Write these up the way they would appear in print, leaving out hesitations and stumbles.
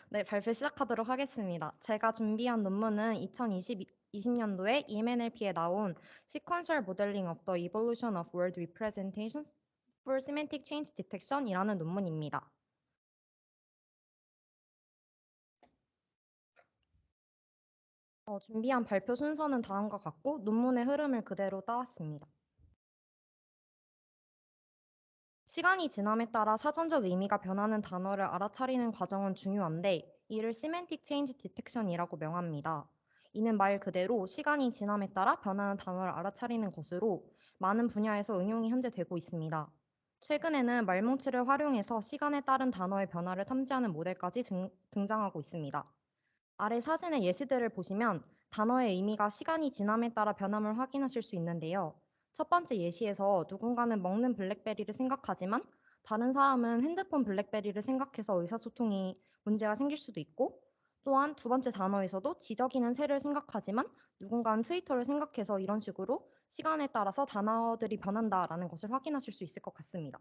네, 발표 시작하도록 하겠습니다. 제가 준비한 논문은 2020년도에 EMNLP에 나온 Sequential Modeling of the Evolution of Word Representations for Semantic Change Detection이라는 논문입니다. 준비한 발표 순서는 다음과 같고 논문의 흐름을 그대로 따왔습니다. 시간이 지남에 따라 사전적 의미가 변하는 단어를 알아차리는 과정은 중요한데 이를 Semantic Change Detection이라고 명합니다. 이는 말 그대로 시간이 지남에 따라 변하는 단어를 알아차리는 것으로 많은 분야에서 응용이 현재 되고 있습니다. 최근에는 말뭉치를 활용해서 시간에 따른 단어의 변화를 탐지하는 모델까지 등장하고 있습니다. 아래 사진의 예시들을 보시면 단어의 의미가 시간이 지남에 따라 변함을 확인하실 수 있는데요. 첫 번째 예시에서 누군가는 먹는 블랙베리를 생각하지만 다른 사람은 핸드폰 블랙베리를 생각해서 의사소통이 문제가 생길 수도 있고, 또한 두 번째 단어에서도 지저귀는 새를 생각하지만 누군가는 트위터를 생각해서 이런 식으로 시간에 따라서 단어들이 변한다라는 것을 확인하실 수 있을 것 같습니다.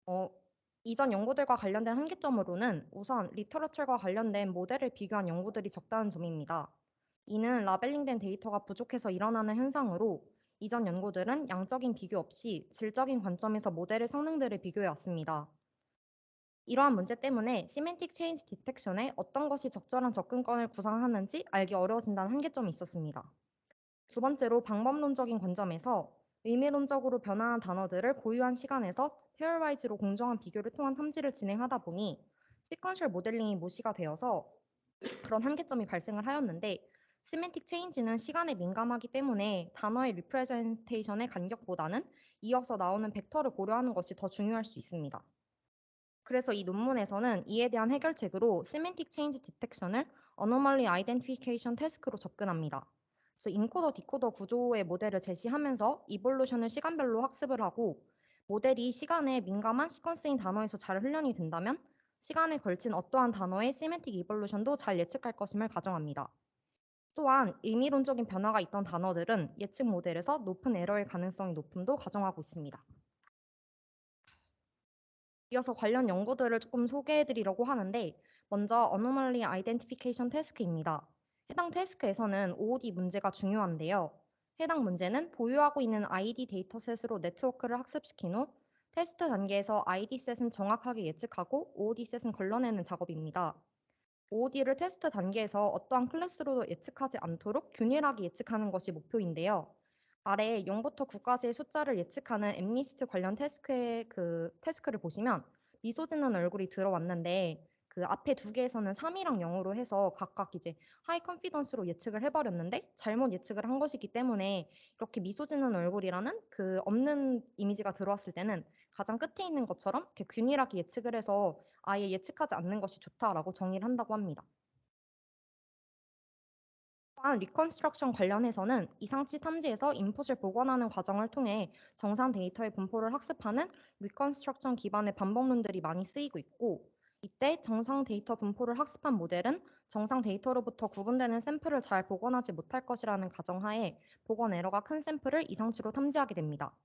어, 이전 연구들과 관련된 한계점으로는 우선 리터러처과 관련된 모델을 비교한 연구들이 적다는 점입니다. 이는 라벨링된 데이터가 부족해서 일어나는 현상으로 이전 연구들은 양적인 비교 없이 질적인 관점에서 모델의 성능들을 비교해 왔습니다. 이러한 문제 때문에 시멘틱 체인지 디텍션에 어떤 것이 적절한 접근권을 구상하는지 알기 어려워진다는 한계점이 있었습니다. 두 번째로 방법론적인 관점에서 의미론적으로 변화한 단어들을 고유한 시간에서 페어와이즈로 공정한 비교를 통한 탐지를 진행하다 보니 시퀀셜 모델링이 무시가 되어서 그런 한계점이 발생을 하였는데 시멘틱 체인지는 시간에 민감하기 때문에 단어의 리프레젠테이션의 간격보다는 이어서 나오는 벡터를 고려하는 것이 더 중요할 수 있습니다. 그래서 이 논문에서는 이에 대한 해결책으로 시멘틱 체인지 디텍션을 어노멀리 아이덴티피케이션 태스크로 접근합니다. 그래서 인코더 디코더 구조의 모델을 제시하면서 이볼루션을 시간별로 학습을 하고 모델이 시간에 민감한 시퀀스인 단어에서 잘 훈련이 된다면 시간에 걸친 어떠한 단어의 시멘틱 이볼루션도 잘 예측할 것임을 가정합니다. 또한 의미론적인 변화가 있던 단어들은 예측 모델에서 높은 에러의 가능성이 높음도 가정하고 있습니다. 이어서 관련 연구들을 조금 소개해 드리려고 하는데 먼저 Anomaly Identification Task입니다. 해당 태스크에서는 OOD 문제가 중요한데요. 해당 문제는 보유하고 있는 ID 데이터셋으로 네트워크를 학습시킨 후 테스트 단계에서 ID셋은 정확하게 예측하고 OOD셋은 걸러내는 작업입니다. OOD를 테스트 단계에서 어떠한 클래스로도 예측하지 않도록 균일하게 예측하는 것이 목표인데요. 아래 0부터 9까지의 숫자를 예측하는 엠리스트 관련 태스크의 태스크를 보시면 미소 짓는 얼굴이 들어왔는데 그 앞에 두 개에서는 3이랑 0으로 해서 각각 이제 하이 컨피던스로 예측을 해버렸는데 잘못 예측을 한 것이기 때문에 이렇게 미소 짓는 얼굴이라는 그 없는 이미지가 들어왔을 때는 가장 끝에 있는 것처럼 이렇게 균일하게 예측을 해서 아예 예측하지 않는 것이 좋다라고 정의를 한다고 합니다. 또한 리컨스트럭션 관련해서는 이상치 탐지에서 인풋을 복원하는 과정을 통해 정상 데이터의 분포를 학습하는 리컨스트럭션 기반의 반복론들이 많이 쓰이고 있고 이때 정상 데이터 분포를 학습한 모델은 정상 데이터로부터 구분되는 샘플을 잘 복원하지 못할 것이라는 가정하에 복원 에러가 큰 샘플을 이상치로 탐지하게 됩니다.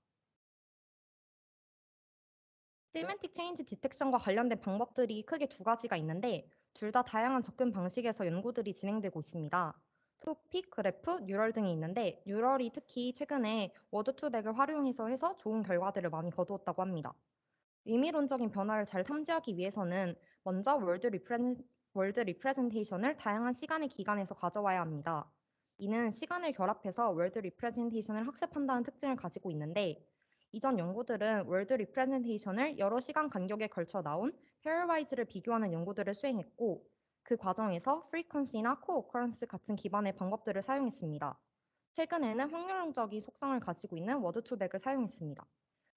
시멘틱 체인지 디텍션과 관련된 방법들이 크게 두 가지가 있는데 둘 다 다양한 접근 방식에서 연구들이 진행되고 있습니다. 토픽, 그래프, 뉴럴 등이 있는데 뉴럴이 특히 최근에 워드 투백을 활용해서 해서 좋은 결과들을 많이 거두었다고 합니다. 의미론적인 변화를 잘 탐지하기 위해서는 먼저 월드 리프레젠테이션을 다양한 시간의 기간에서 가져와야 합니다. 이는 시간을 결합해서 월드 리프레젠테이션을 학습한다는 특징을 가지고 있는데 이전 연구들은 월드 리프레젠테이션을 여러 시간 간격에 걸쳐 나온 페어와이즈를 비교하는 연구들을 수행했고 그 과정에서 프리퀀시나 코어커런스 같은 기반의 방법들을 사용했습니다. 최근에는 확률론적인 속성을 가지고 있는 워드 투백을 사용했습니다.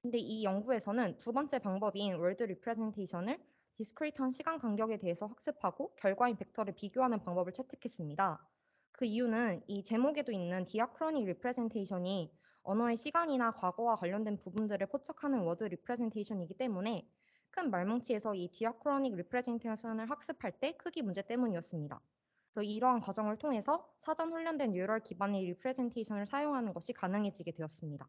근데 이 연구에서는 두 번째 방법인 월드 리프레젠테이션을 디스크리트한 시간 간격에 대해서 학습하고 결과인 벡터를 비교하는 방법을 채택했습니다. 그 이유는 이 제목에도 있는 디아크로닉 리프레젠테이션이 언어의 시간이나 과거와 관련된 부분들을 포착하는 워드 리프레젠테이션이기 때문에 큰 말뭉치에서 이 디아크로닉 리프레젠테이션을 학습할 때 크기 문제 때문이었습니다. 그래서 이러한 과정을 통해서 사전 훈련된 뉴럴 기반의 리프레젠테이션을 사용하는 것이 가능해지게 되었습니다.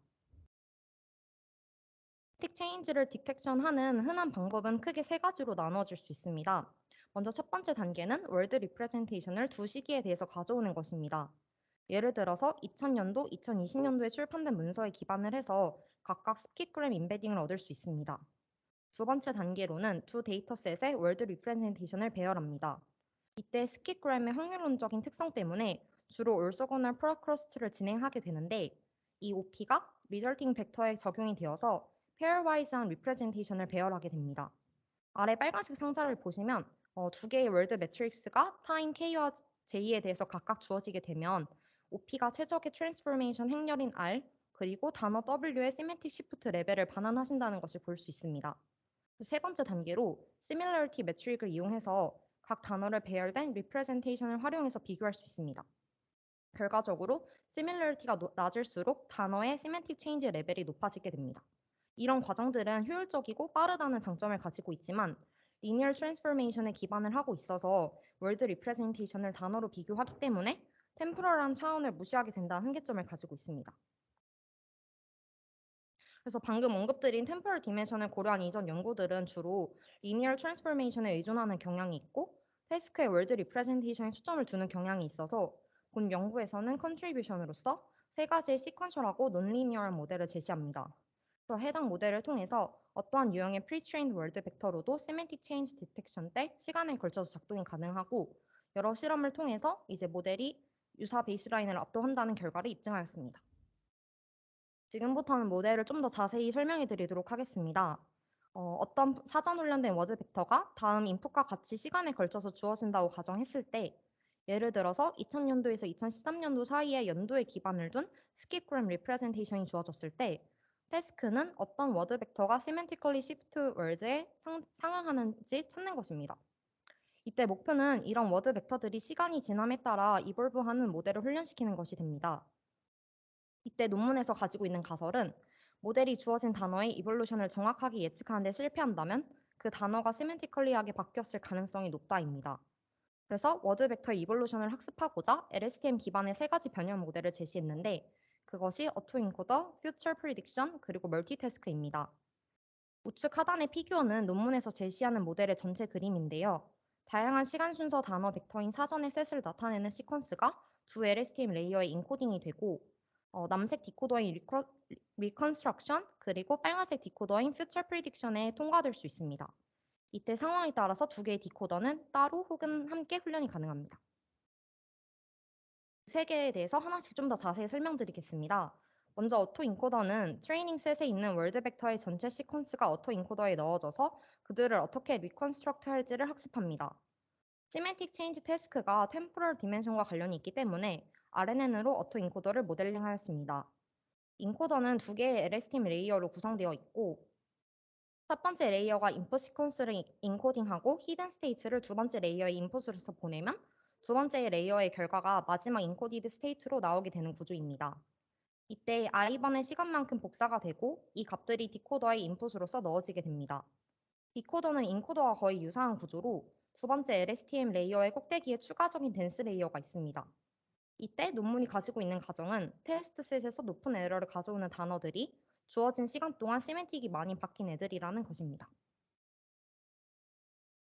시멘틱 체인지를 디텍션하는 흔한 방법은 크게 세 가지로 나누어질 수 있습니다. 먼저 첫 번째 단계는 월드 리프레젠테이션을 두 시기에 대해서 가져오는 것입니다. 예를 들어서 2000년도, 2020년도에 출판된 문서에 기반을 해서 각각 스키그램 임베딩을 얻을 수 있습니다. 두 번째 단계로는 두 데이터셋의 월드 리프레젠테이션을 배열합니다. 이때 스키그램의 확률론적인 특성 때문에 주로 올소고널 프로크러스트를 진행하게 되는데 이 OP가 리절팅 벡터에 적용이 되어서 페어와이즈한 리프레젠테이션을 배열하게 됩니다. 아래 빨간색 상자를 보시면 두 개의 월드 매트릭스가 타임 K와 J에 대해서 각각 주어지게 되면 OP가 최적의 트랜스포메이션 행렬인 R 그리고 단어 W의 시메틱 시프트 레벨을 반환하신다는 것을 볼 수 있습니다. 세 번째 단계로 시밀러리티 매트릭을 이용해서 각 단어를 배열된 리프레젠테이션을 활용해서 비교할 수 있습니다. 결과적으로 시밀러리티가 낮을수록 단어의 시멘틱 체인지 레벨이 높아지게 됩니다. 이런 과정들은 효율적이고 빠르다는 장점을 가지고 있지만 리니얼 트랜스포메이션에 기반을 하고 있어서 월드 리프레젠테이션을 단어로 비교하기 때문에 템포럴한 차원을 무시하게 된다는 한계점을 가지고 있습니다. 그래서 방금 언급드린 템포럴 디멘션을 고려한 이전 연구들은 주로 리니얼 트랜스포메이션에 의존하는 경향이 있고 태스크의 월드 리프레젠테이션에 초점을 두는 경향이 있어서 본 연구에서는 컨트리뷰션으로서 세 가지의 시퀀셜하고 논리니어한 모델을 제시합니다. 그래서 해당 모델을 통해서 어떠한 유형의 프리트레인드 월드 벡터로도 시멘틱 체인지 디텍션 때 시간에 걸쳐서 작동이 가능하고 여러 실험을 통해서 이제 모델이 유사 베이스라인을 압도한다는 결과를 입증하였습니다. 지금부터는 모델을 좀 더 자세히 설명해 드리도록 하겠습니다. 어떤 사전 훈련된 워드 벡터가 다음 인풋과 같이 시간에 걸쳐서 주어진다고 가정했을 때 예를 들어서 2000년도에서 2013년도 사이의 연도에 기반을 둔 스킵그램 리프레젠테이션이 주어졌을 때 태스크는 어떤 워드 벡터가 시멘티컬리 시프트 월드에 상응하는지 찾는 것입니다. 이때 목표는 이런 워드 벡터들이 시간이 지남에 따라 이볼브하는 모델을 훈련시키는 것이 됩니다. 이때 논문에서 가지고 있는 가설은 모델이 주어진 단어의 이볼루션을 정확하게 예측하는 데 실패한다면 그 단어가 시멘티컬리하게 바뀌었을 가능성이 높다입니다. 그래서 워드 벡터의 이볼루션을 학습하고자 LSTM 기반의 세 가지 변형 모델을 제시했는데 그것이 어토인코더, 퓨처 프리딕션, 그리고 멀티태스크입니다. 우측 하단의 피규어는 논문에서 제시하는 모델의 전체 그림인데요. 다양한 시간 순서 단어 벡터인 사전의 셋을 나타내는 시퀀스가 두 LSTM 레이어에 인코딩이 되고 남색 디코더인 리컨스트럭션 그리고 빨간색 디코더인 퓨처 프리딕션에 통과될 수 있습니다. 이때 상황에 따라서 두 개의 디코더는 따로 혹은 함께 훈련이 가능합니다. 세 개에 대해서 하나씩 좀 더 자세히 설명드리겠습니다. 먼저 어토인코더는 트레이닝 셋에 있는 월드 벡터의 전체 시퀀스가 어토인코더에 넣어져서 그들을 어떻게 리컨스트럭트 할지를 학습합니다. 시멘틱 체인지 태스크가 템포럴 디멘션과 관련이 있기 때문에 RNN으로 어토인코더를 모델링하였습니다. 인코더는 두 개의 LSTM 레이어로 구성되어 있고 첫 번째 레이어가 인풋 시퀀스를 인코딩하고 히든 스테이트를 두 번째 레이어의 인풋으로 해서 보내면 두 번째 레이어의 결과가 마지막 인코디드 스테이트로 나오게 되는 구조입니다. 이때 i번의 시간만큼 복사가 되고 이 값들이 디코더의 인풋으로서 넣어지게 됩니다. 디코더는 인코더와 거의 유사한 구조로 두 번째 LSTM 레이어의 꼭대기에 추가적인 덴스 레이어가 있습니다. 이때 논문이 가지고 있는 가정은 테스트셋에서 높은 에러를 가져오는 단어들이 주어진 시간 동안 시멘틱이 많이 바뀐 애들이라는 것입니다.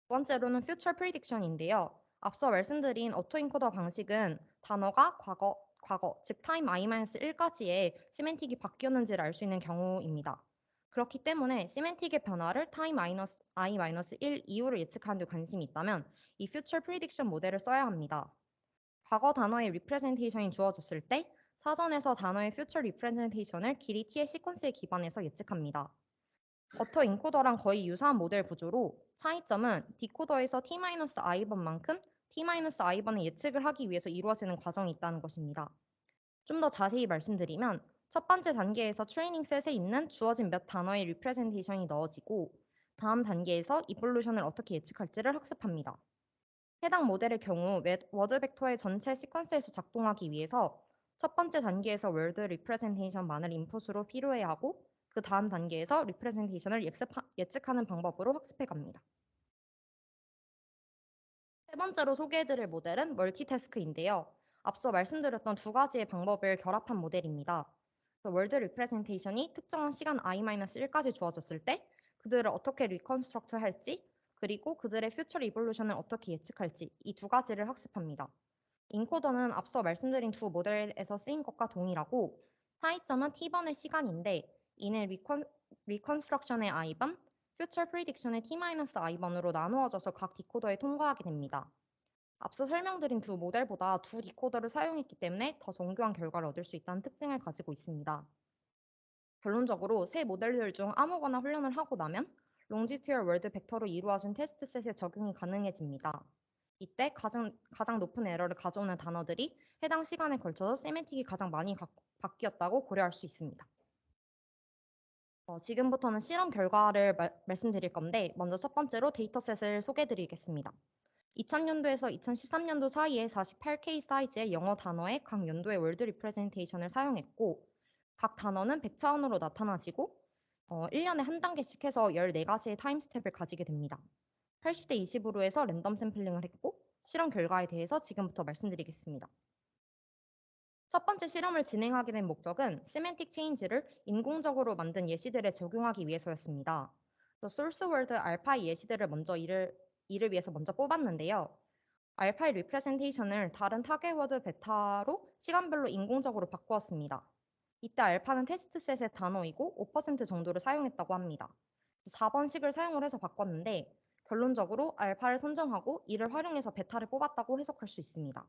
두 번째로는 퓨처 프리딕션인데요. 앞서 말씀드린 어토인코더 방식은 단어가 과거, 즉 타임 i-1까지의 시멘틱이 바뀌었는지를 알 수 있는 경우입니다. 그렇기 때문에 시멘틱의 변화를 타임 i-1 이후를 예측하는 데 관심이 있다면 이 퓨처 프리딕션 모델을 써야 합니다. 과거 단어의 리프레젠테이션이 주어졌을 때 사전에서 단어의 퓨처 리프레젠테이션을 길이 t의 시퀀스에 기반해서 예측합니다. 어터 인코더랑 거의 유사한 모델 구조로 차이점은 디코더에서 t-i번만큼 t-i번의 예측을 하기 위해서 이루어지는 과정이 있다는 것입니다. 좀 더 자세히 말씀드리면 첫 번째 단계에서 트레이닝 셋에 있는 주어진 몇 단어의 리프레젠테이션이 넣어지고 다음 단계에서 이볼루션을 어떻게 예측할지를 학습합니다. 해당 모델의 경우 워드 벡터의 전체 시퀀스에서 작동하기 위해서 첫 번째 단계에서 월드 리프레젠테이션만을 인풋으로 필요해 하고 그 다음 단계에서 리프레젠테이션을 예측하는 방법으로 학습해 갑니다. 세 번째로 소개해드릴 모델은 멀티태스크인데요. 앞서 말씀드렸던 두 가지의 방법을 결합한 모델입니다. 월드 리프레젠테이션이 특정한 시간 i-1까지 주어졌을 때 그들을 어떻게 리컨스트럭트 할지, 그리고 그들의 퓨처 이볼루션을 어떻게 예측할지 이 두 가지를 학습합니다. 인코더는 앞서 말씀드린 두 모델에서 쓰인 것과 동일하고 차이점은 t번의 시간인데 이는 리컨스트럭션의 i번, 퓨처 프리딕션의 t-i번으로 나누어져서 각 디코더에 통과하게 됩니다. 앞서 설명드린 두 모델보다 두 디코더를 사용했기 때문에 더 정교한 결과를 얻을 수 있다는 특징을 가지고 있습니다. 결론적으로 세 모델들 중 아무거나 훈련을 하고 나면 롱지튜얼 월드 벡터로 이루어진 테스트 셋에 적용이 가능해집니다. 이때 가장 높은 에러를 가져오는 단어들이 해당 시간에 걸쳐서 세맨틱이 가장 많이 바뀌었다고 고려할 수 있습니다. 지금부터는 실험 결과를 말씀드릴 건데 먼저 첫 번째로 데이터셋을 소개해드리겠습니다. 2000년도에서 2013년도 사이에 48K 사이즈의 영어 단어의 각 연도의 월드 리프레젠테이션을 사용했고 각 단어는 100차원으로 나타나지고 1년에 한 단계씩 해서 14가지의 타임 스텝을 가지게 됩니다. 80대 20으로 해서 랜덤 샘플링을 했고 실험 결과에 대해서 지금부터 말씀드리겠습니다. 첫 번째 실험을 진행하게 된 목적은 세맨틱 체인지를 인공적으로 만든 예시들에 적용하기 위해서였습니다. 소스 월드 알파이 예시들을 이를 위해서 먼저 뽑았는데요. 알파이 리프레젠테이션을 다른 타겟 워드 베타로 시간별로 인공적으로 바꾸었습니다. 이때 알파는 테스트 셋의 단어이고 5% 정도를 사용했다고 합니다. 4번식을 사용을 해서 바꿨는데 결론적으로 알파를 선정하고 이를 활용해서 베타를 뽑았다고 해석할 수 있습니다.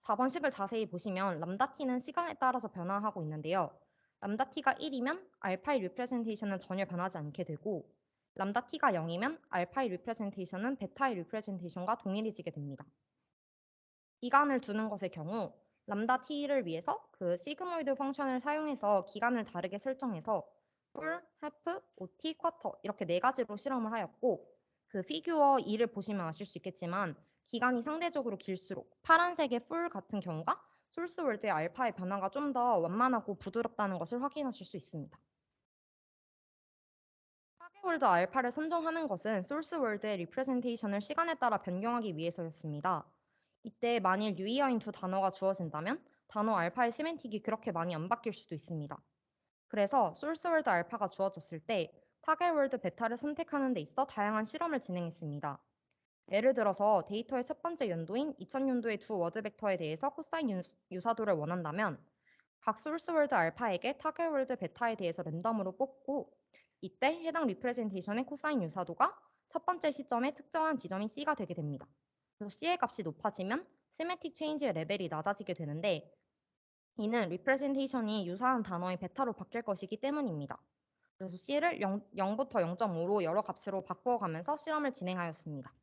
4번식을 자세히 보시면 람다 t는 시간에 따라서 변화하고 있는데요. 람다 t가 1이면 알파의 리프레젠테이션은 전혀 변하지 않게 되고 람다 t가 0이면 알파의 리프레젠테이션은 베타의 리프레젠테이션과 동일해지게 됩니다. 기간을 두는 것의 경우 람다 t를 위해서 그 시그모이드 펑션을 사용해서 기간을 다르게 설정해서 풀, 하프, OT, 쿼터 이렇게 네 가지로 실험을 하였고 그 피규어 2를 보시면 아실 수 있겠지만 기간이 상대적으로 길수록 파란색의 풀 같은 경우가 소스 월드의 알파의 변화가 좀 더 완만하고 부드럽다는 것을 확인하실 수 있습니다. 타겟 월드 알파를 선정하는 것은 소스 월드의 리프레젠테이션을 시간에 따라 변경하기 위해서였습니다. 이때 만일 유의어인 두 단어가 주어진다면 단어 알파의 시멘틱이 그렇게 많이 안 바뀔 수도 있습니다. 그래서 소스 월드 알파가 주어졌을 때 타겟 월드 베타를 선택하는 데 있어 다양한 실험을 진행했습니다. 예를 들어서 데이터의 첫 번째 연도인 2000년도의 두 워드 벡터에 대해서 코사인 유사도를 원한다면 각 소스 월드 알파에게 타겟 월드 베타에 대해서 랜덤으로 뽑고 이때 해당 리프레젠테이션의 코사인 유사도가 첫 번째 시점의 특정한 지점인 C가 되게 됩니다. 그래서 C의 값이 높아지면 시메틱 체인지의 레벨이 낮아지게 되는데 이는 리프레젠테이션이 유사한 단어의 베타로 바뀔 것이기 때문입니다. 그래서 C를 0부터 0.5로 여러 값으로 바꾸어가면서 실험을 진행하였습니다.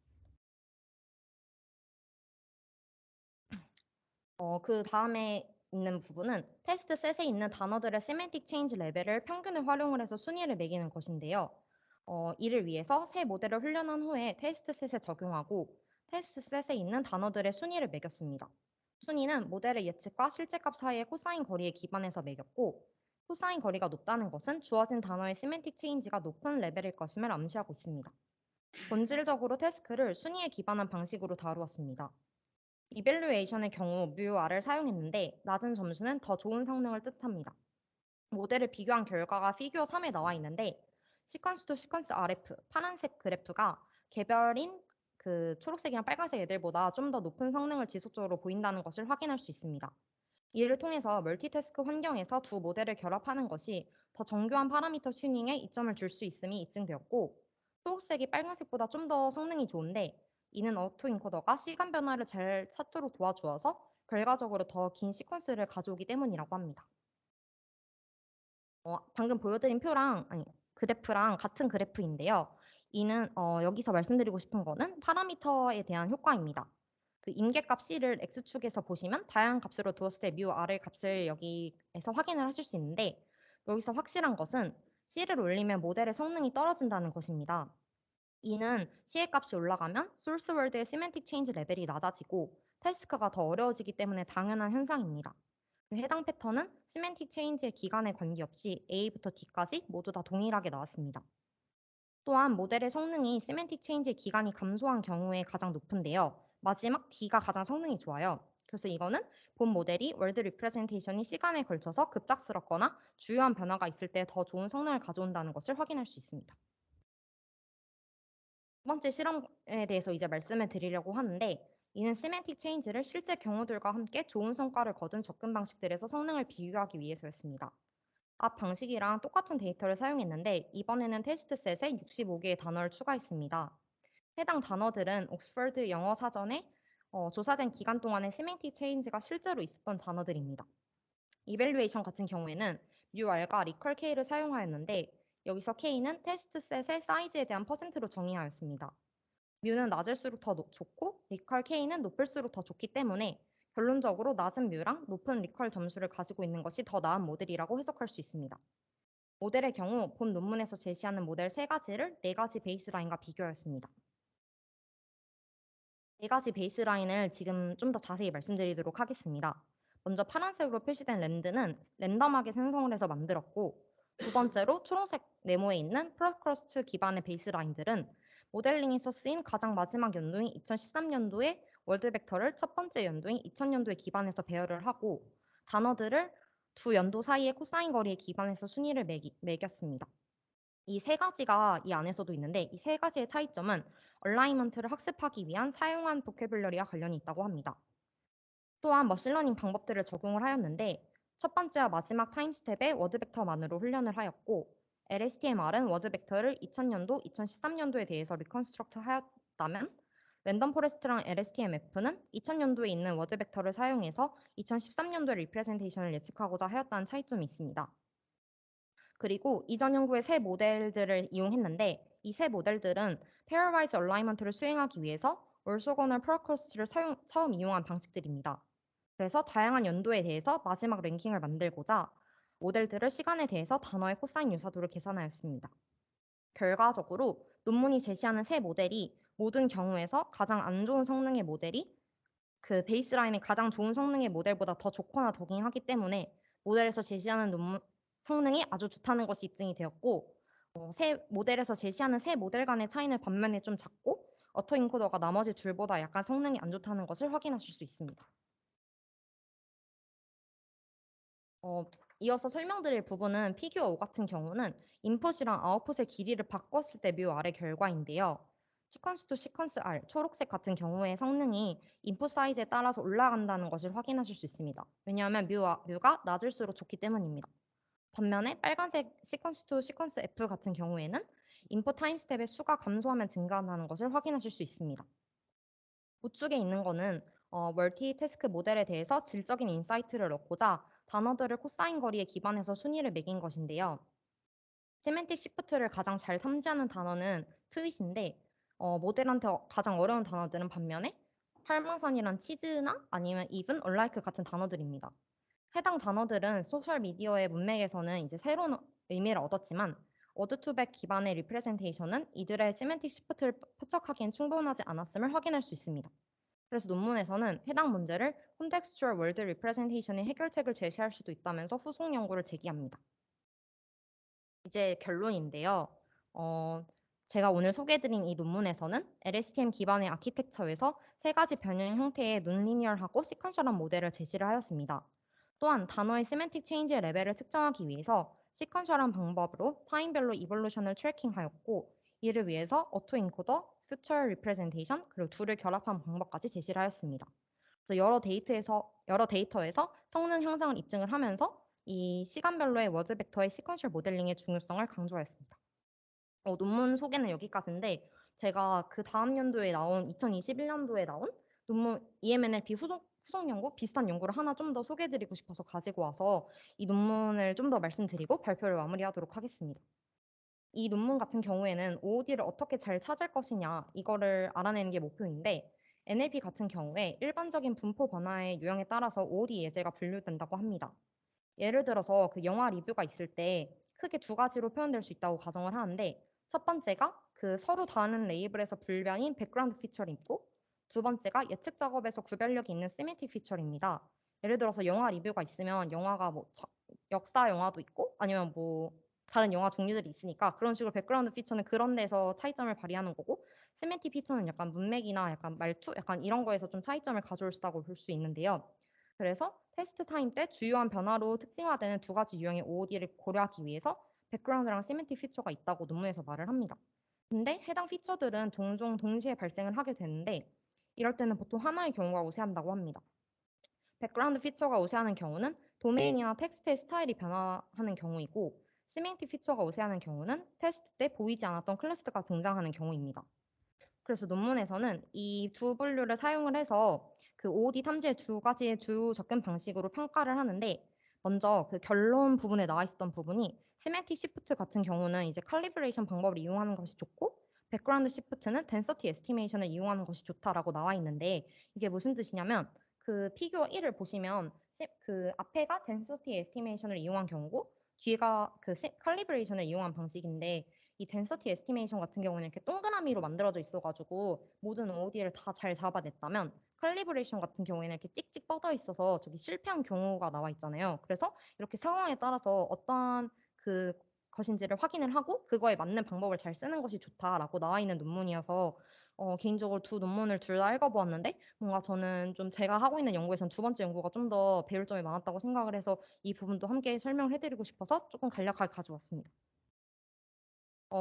그 다음에 있는 부분은 테스트 셋에 있는 단어들의 세맨틱 체인지 레벨을 평균을 활용을 해서 순위를 매기는 것인데요. 이를 위해서 새 모델을 훈련한 후에 테스트 셋에 적용하고 테스트 셋에 있는 단어들의 순위를 매겼습니다. 순위는 모델의 예측과 실제값 사이의 코사인 거리에 기반해서 매겼고 코사인 거리가 높다는 것은 주어진 단어의 세맨틱 체인지가 높은 레벨일 것임을 암시하고 있습니다. 본질적으로 태스크를 순위에 기반한 방식으로 다루었습니다. 이밸류에이션의 경우 뮤R을 사용했는데 낮은 점수는 더 좋은 성능을 뜻합니다. 모델을 비교한 결과가 피규어 3에 나와 있는데 시퀀스 투 시퀀스 RF 파란색 그래프가 개별인 그 초록색이랑 빨간색 애들보다 좀 더 높은 성능을 지속적으로 보인다는 것을 확인할 수 있습니다. 이를 통해서 멀티태스크 환경에서 두 모델을 결합하는 것이 더 정교한 파라미터 튜닝에 이점을 줄 수 있음이 입증되었고 초록색이 빨간색보다 좀 더 성능이 좋은데 이는 어토인코더가 시간 변화를 잘 찾도록 도와주어서 결과적으로 더 긴 시퀀스를 가져오기 때문이라고 합니다. 방금 보여드린 그래프랑 같은 그래프인데요. 이는 여기서 말씀드리고 싶은 거는 파라미터에 대한 효과입니다. 그 임계값 C를 X축에서 보시면 다양한 값으로 두었을 때 뮤 R의 값을 여기에서 확인을 하실 수 있는데 여기서 확실한 것은 C를 올리면 모델의 성능이 떨어진다는 것입니다. 이는 C의 값이 올라가면 소스 월드의 시멘틱 체인지 레벨이 낮아지고 태스크가 더 어려워지기 때문에 당연한 현상입니다. 해당 패턴은 시멘틱 체인지의 기간에 관계없이 A부터 D까지 모두 다 동일하게 나왔습니다. 또한 모델의 성능이 시멘틱 체인지의 기간이 감소한 경우에 가장 높은데요. 마지막 D가 가장 성능이 좋아요. 그래서 이거는 본 모델이 월드 리프레젠테이션이 시간에 걸쳐서 급작스럽거나 주요한 변화가 있을 때 더 좋은 성능을 가져온다는 것을 확인할 수 있습니다. 두 번째 실험에 대해서 이제 말씀을 드리려고 하는데, 이는 시멘틱 체인지를 실제 경우들과 함께 좋은 성과를 거둔 접근 방식들에서 성능을 비교하기 위해서였습니다. 앞 방식이랑 똑같은 데이터를 사용했는데, 이번에는 테스트셋에 65개의 단어를 추가했습니다. 해당 단어들은 옥스퍼드 영어 사전에 조사된 기간 동안의 시멘틱 체인지가 실제로 있었던 단어들입니다. 이밸류에이션 같은 경우에는 UR과 리컬 K를 사용하였는데, 여기서 K는 테스트셋의 사이즈에 대한 퍼센트로 정의하였습니다. 뮤는 낮을수록 더 좋고 리컬 K는 높을수록 더 좋기 때문에 결론적으로 낮은 뮤랑 높은 리컬 점수를 가지고 있는 것이 더 나은 모델이라고 해석할 수 있습니다. 모델의 경우 본 논문에서 제시하는 모델 3가지를 4가지 베이스라인과 비교하였습니다. 4가지 베이스라인을 지금 좀 더 자세히 말씀드리도록 하겠습니다. 먼저 파란색으로 표시된 랜드는 랜덤하게 생성을 해서 만들었고, 두 번째로 초록색 네모에 있는 프로크러스트 기반의 베이스라인들은 모델링에서 쓰인 가장 마지막 연도인 2013년도의 월드 벡터를 첫 번째 연도인 2000년도에 기반해서 배열을 하고, 단어들을 두 연도 사이의 코사인 거리에 기반해서 순위를 매겼습니다. 이 세 가지가 이 안에서도 있는데, 이 세 가지의 차이점은 얼라이먼트를 학습하기 위한 사용한 보캐블러리와 관련이 있다고 합니다. 또한 머신러닝 방법들을 적용을 하였는데, 첫 번째와 마지막 타임 스텝에 워드 벡터만으로 훈련을 하였고, LSTMR은 워드 벡터를 2000년도, 2013년도에 대해서 리컨스트럭트 하였다면, 랜덤 포레스트랑 LSTMF는 2000년도에 있는 워드 벡터를 사용해서 2013년도의 리프레젠테이션을 예측하고자 하였다는 차이점이 있습니다. 그리고 이전 연구의 새 모델들을 이용했는데, 이 새 모델들은 페어와이즈 얼라이먼트를 수행하기 위해서 올소거널 프로커스트를 처음 이용한 방식들입니다. 그래서 다양한 연도에 대해서 마지막 랭킹을 만들고자 모델들을 시간에 대해서 단어의 코사인 유사도를 계산하였습니다. 결과적으로 논문이 제시하는 새 모델이 모든 경우에서 가장 안 좋은 성능의 모델이 그 베이스라인의 가장 좋은 성능의 모델보다 더 좋거나 동일하기 때문에 모델에서 제시하는 성능이 아주 좋다는 것이 입증이 되었고, 새 모델에서 제시하는 새 모델 간의 차이는 반면에 좀 작고, 어토인코더가 나머지 둘보다 약간 성능이 안 좋다는 것을 확인하실 수 있습니다. 이어서 설명드릴 부분은 피규어 5 같은 경우는 인풋이랑 아웃풋의 길이를 바꿨을 때 뮤 R의 결과인데요. 시퀀스 투 시퀀스 R, 초록색 같은 경우의 성능이 인풋 사이즈에 따라서 올라간다는 것을 확인하실 수 있습니다. 왜냐하면 뮤가 낮을수록 좋기 때문입니다. 반면에 빨간색 시퀀스 투 시퀀스 F 같은 경우에는 인풋 타임 스텝의 수가 감소하면 증가한다는 것을 확인하실 수 있습니다. 우측에 있는 거는 멀티 태스크 모델에 대해서 질적인 인사이트를 얻고자 단어들을 코사인 거리에 기반해서 순위를 매긴 것인데요. 세멘틱 시프트를 가장 잘 탐지하는 단어는 트윗인데, 모델한테 가장 어려운 단어들은 반면에 활망산이란 치즈나 아니면 even, unlike 같은 단어들입니다. 해당 단어들은 소셜미디어의 문맥에서는 이제 새로운 의미를 얻었지만, 워드2백 기반의 리프레젠테이션은 이들의 시멘틱 시프트를 포착하기엔 충분하지 않았음을 확인할 수 있습니다. 그래서 논문에서는 해당 문제를 콘텍스추얼 월드 리프레젠테이션의 해결책을 제시할 수도 있다면서 후속 연구를 제기합니다. 이제 결론인데요. 제가 오늘 소개해드린 이 논문에서는 LSTM 기반의 아키텍처에서 세 가지 변형 형태의 논리니얼하고 시퀀셜한 모델을 제시를 하였습니다. 또한 단어의 시멘틱 체인지의 레벨을 측정하기 위해서 시퀀셜한 방법으로 타임별로 이볼루션을 트래킹하였고, 이를 위해서 어토인코더, 퓨처 리프레젠테이션, 그리고 둘을 결합한 방법까지 제시를 하였습니다. 그래서 여러 데이터에서 성능 향상을 입증을 하면서 이 시간별로의 워드 벡터의 시퀀셜 모델링의 중요성을 강조하였습니다. 논문 소개는 여기까지인데, 제가 그 다음 연도에 나온 2021년도에 나온 논문 EMNLP 후속 연구 비슷한 연구를 하나 좀 더 소개해드리고 싶어서 가지고 와서 이 논문을 좀 더 말씀드리고 발표를 마무리하도록 하겠습니다. 이 논문 같은 경우에는 OOD를 어떻게 잘 찾을 것이냐, 이거를 알아내는 게 목표인데, NLP 같은 경우에 일반적인 분포 변화의 유형에 따라서 OOD 예제가 분류된다고 합니다. 예를 들어서 그 영화 리뷰가 있을 때 크게 두 가지로 표현될 수 있다고 가정을 하는데, 첫 번째가 그 서로 다른 레이블에서 불변인 백그라운드 피처를 있고, 두 번째가 예측 작업에서 구별력이 있는 시메틱 피처입니다. 예를 들어서 영화 리뷰가 있으면 영화가 뭐 역사 영화도 있고 아니면 뭐 다른 영화 종류들이 있으니까, 그런 식으로 백그라운드 피처는 그런 데서 차이점을 발휘하는 거고, 시메틱 피처는 약간 문맥이나 약간 말투 약간 이런 거에서 좀 차이점을 가져올 수 있다고 볼 수 있는데요. 그래서 테스트 타임 때 주요한 변화로 특징화되는 두 가지 유형의 OOD를 고려하기 위해서 백그라운드랑 시멘틱 피처가 있다고 논문에서 말을 합니다. 근데 해당 피처들은 종종 동시에 발생을 하게 되는데 이럴 때는 보통 하나의 경우가 우세한다고 합니다. 백그라운드 피처가 우세하는 경우는 도메인이나 텍스트의 스타일이 변화하는 경우이고 시멘틱 피처가 우세하는 경우는 테스트 때 보이지 않았던 클래스가 등장하는 경우입니다. 그래서 논문에서는 이 두 분류를 사용을 해서 그 OOD 탐지의 두 가지의 주 접근 방식으로 평가를 하는데 먼저 그 결론 부분에 나와 있었던 부분이 시멘틱 시프트 같은 경우는 이제 칼리브레이션 방법을 이용하는 것이 좋고 백그라운드 시프트는 덴서티 에스티메이션을 이용하는 것이 좋다라고 나와 있는데 이게 무슨 뜻이냐면 그 피규어 1을 보시면 그 앞에가 덴서티 에스티메이션을 이용한 경우고 뒤가 그 칼리브레이션을 이용한 방식인데 이 덴서티 에스티메이션 같은 경우는 이렇게 동그라미로 만들어져 있어가지고 모든 OOD를 다 잘 잡아냈다면 칼리브레이션 같은 경우에는 이렇게 찍찍 뻗어 있어서 저기 실패한 경우가 나와 있잖아요. 그래서 이렇게 상황에 따라서 어떠한 그 것인지를 확인을 하고 그거에 맞는 방법을 잘 쓰는 것이 좋다라고 나와 있는 논문이어서 개인적으로 두 논문을 둘 다 읽어보았는데 뭔가 저는 좀 제가 하고 있는 연구에선 두 번째 연구가 좀 더 배울 점이 많았다고 생각을 해서 이 부분도 함께 설명을 해드리고 싶어서 조금 간략하게 가져왔습니다.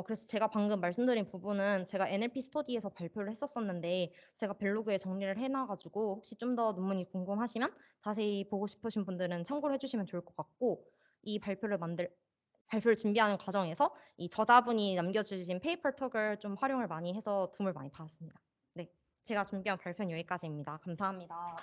그래서 제가 방금 말씀드린 부분은 제가 NLP 스터디에서 발표를 했었었는데 제가 블로그에 정리를 해놔가지고 혹시 좀 더 논문이 궁금하시면 자세히 보고 싶으신 분들은 참고를 해주시면 좋을 것 같고 이 발표를 준비하는 과정에서 이 저자분이 남겨주신 페이퍼 톡을 좀 활용을 많이 해서 도움을 많이 받았습니다. 네, 제가 준비한 발표는 여기까지입니다. 감사합니다.